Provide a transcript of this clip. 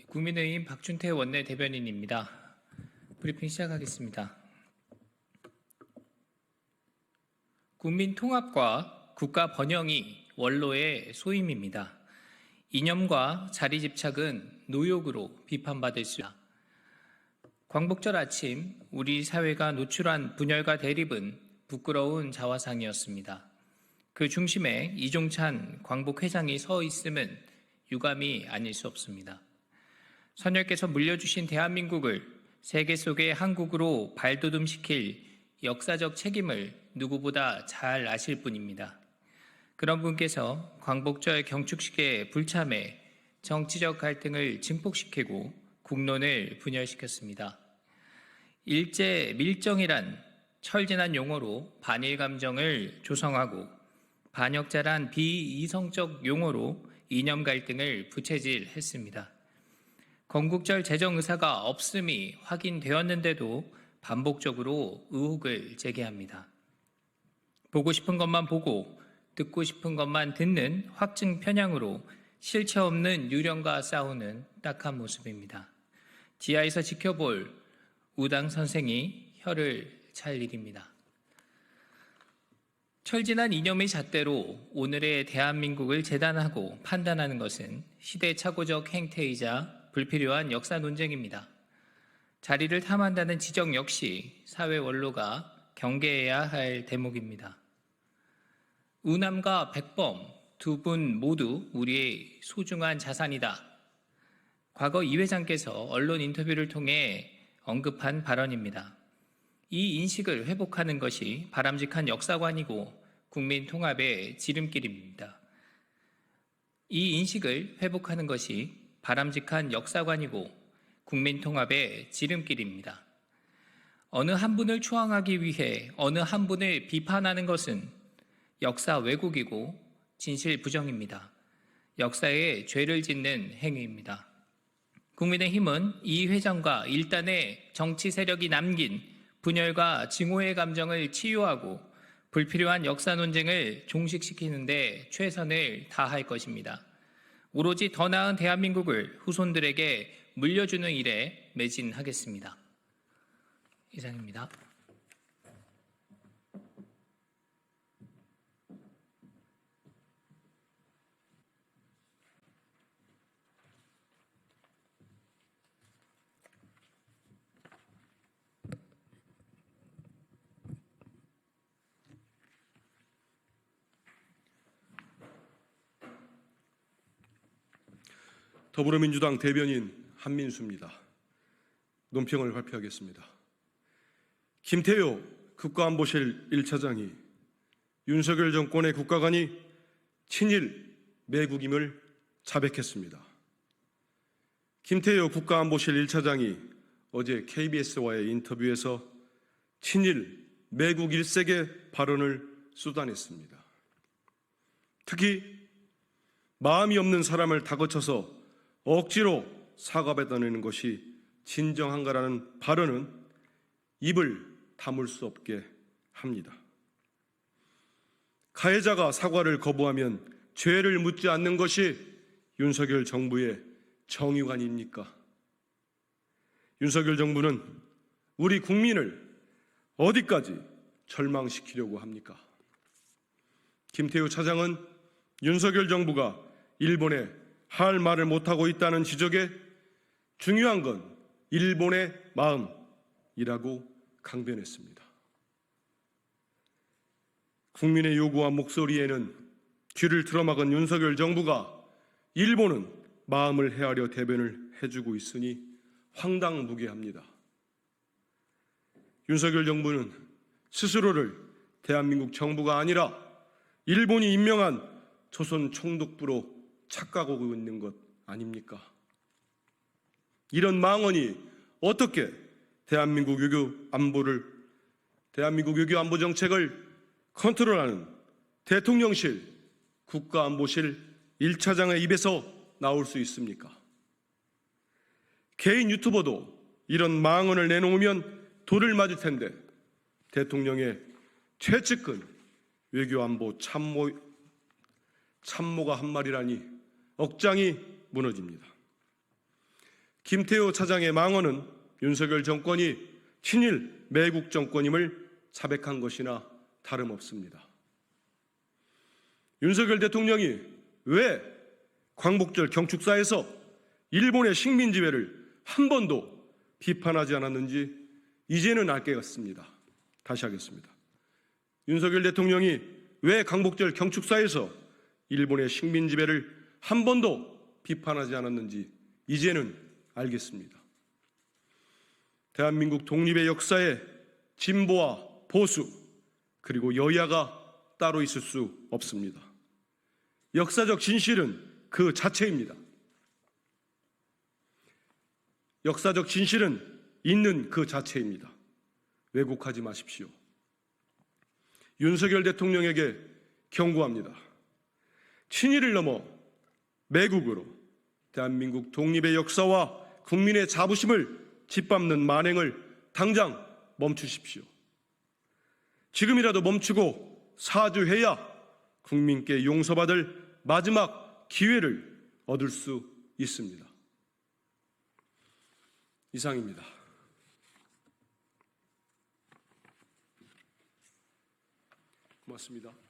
국민의힘 박준태 원내대변인입니다. 브리핑 시작하겠습니다. 국민 통합과 국가 번영이 원로의 소임입니다. 이념과 자리 집착은 노욕으로 비판받을 수 있습니다. 광복절 아침 우리 사회가 노출한 분열과 대립은 부끄러운 자화상이었습니다. 그 중심에 이종찬 광복회장이 서 있음은 유감이 아닐 수 없습니다. 선열께서 물려주신 대한민국을 세계 속의 한국으로 발돋움시킬 역사적 책임을 누구보다 잘 아실 분입니다. 그런 분께서 광복절 경축식에 불참해 정치적 갈등을 증폭시키고 국론을 분열시켰습니다. 일제 밀정이란 철진한 용어로 반일 감정을 조성하고 반역자란 비이성적 용어로 이념 갈등을 부채질했습니다. 건국절 제정 의사가 없음이 확인되었는데도 반복적으로 의혹을 제기합니다. 보고 싶은 것만 보고 듣고 싶은 것만 듣는 확증 편향으로 실체 없는 유령과 싸우는 딱한 모습입니다. 지하에서 지켜볼 우당 선생이 혀를 찰 일입니다. 철진한 이념의 잣대로 오늘의 대한민국을 재단하고 판단하는 것은 시대착오적 행태이자 불필요한 역사 논쟁입니다. 자리를 탐한다는 지적 역시 사회 원로가 경계해야 할 대목입니다. 우남과 백범 두 분 모두 우리의 소중한 자산이다. 과거 이 회장께서 언론 인터뷰를 통해 언급한 발언입니다. 이 인식을 회복하는 것이 바람직한 역사관이고 국민 통합의 지름길입니다. 이 인식을 회복하는 것이 바람직한 역사관이고 국민 통합의 지름길입니다. 어느 한 분을 추앙하기 위해 어느 한 분을 비판하는 것은 역사 왜곡이고 진실 부정입니다. 역사에 죄를 짓는 행위입니다. 국민의힘은 이 회장과 일단의 정치 세력이 남긴 분열과 증오의 감정을 치유하고 불필요한 역사 논쟁을 종식시키는 데 최선을 다할 것입니다. 오로지 더 나은 대한민국을 후손들에게 물려주는 일에 매진하겠습니다. 이상입니다. 더불어민주당 대변인 한민수입니다. 논평을 발표하겠습니다. 김태효 국가안보실 1차장이 윤석열 정권의 국가관이 친일 매국임을 자백했습니다. 김태효 국가안보실 1차장이 어제 KBS와의 인터뷰에서 친일 매국 일색의 발언을 쏟아냈습니다. 특히 마음이 없는 사람을 다그쳐서 억지로 사과받아내는 것이 진정한가라는 발언은 입을 다물 수 없게 합니다. 가해자가 사과를 거부하면 죄를 묻지 않는 것이 윤석열 정부의 정의관입니까? 윤석열 정부는 우리 국민을 어디까지 절망시키려고 합니까? 김태우 차장은 윤석열 정부가 일본에 할 말을 못하고 있다는 지적에 중요한 건 일본의 마음이라고 강변했습니다. 국민의 요구와 목소리에는 귀를 틀어막은 윤석열 정부가 일본은 마음을 헤아려 대변을 해주고 있으니 황당무계합니다. 윤석열 정부는 스스로를 대한민국 정부가 아니라 일본이 임명한 조선 총독부로 착각하고 있는 것 아닙니까? 이런 망언이 어떻게 대한민국 외교 안보 정책을 컨트롤하는 대통령실 국가안보실 1차장의 입에서 나올 수 있습니까? 개인 유튜버도 이런 망언을 내놓으면 돌을 맞을 텐데 대통령의 최측근 외교안보 참모가 한 말이라니 억장이 무너집니다. 김태호 차장의 망언은 윤석열 정권이 친일 매국 정권임을 자백한 것이나 다름없습니다. 윤석열 대통령이 왜 광복절 경축사에서 일본의 식민 지배를 한 번도 비판하지 않았는지 이제는 알 것 같습니다. 다시 하겠습니다. 윤석열 대통령이 왜 광복절 경축사에서 일본의 식민 지배를 한 번도 비판하지 않았는지 이제는 알겠습니다. 대한민국 독립의 역사에 진보와 보수 그리고 여야가 따로 있을 수 없습니다. 역사적 진실은 그 자체입니다. 역사적 진실은 있는 그 자체입니다. 왜곡하지 마십시오. 윤석열 대통령에게 경고합니다. 친일을 넘어 매국으로 대한민국 독립의 역사와 국민의 자부심을 짓밟는 만행을 당장 멈추십시오. 지금이라도 멈추고 사죄해야 국민께 용서받을 마지막 기회를 얻을 수 있습니다. 이상입니다. 고맙습니다.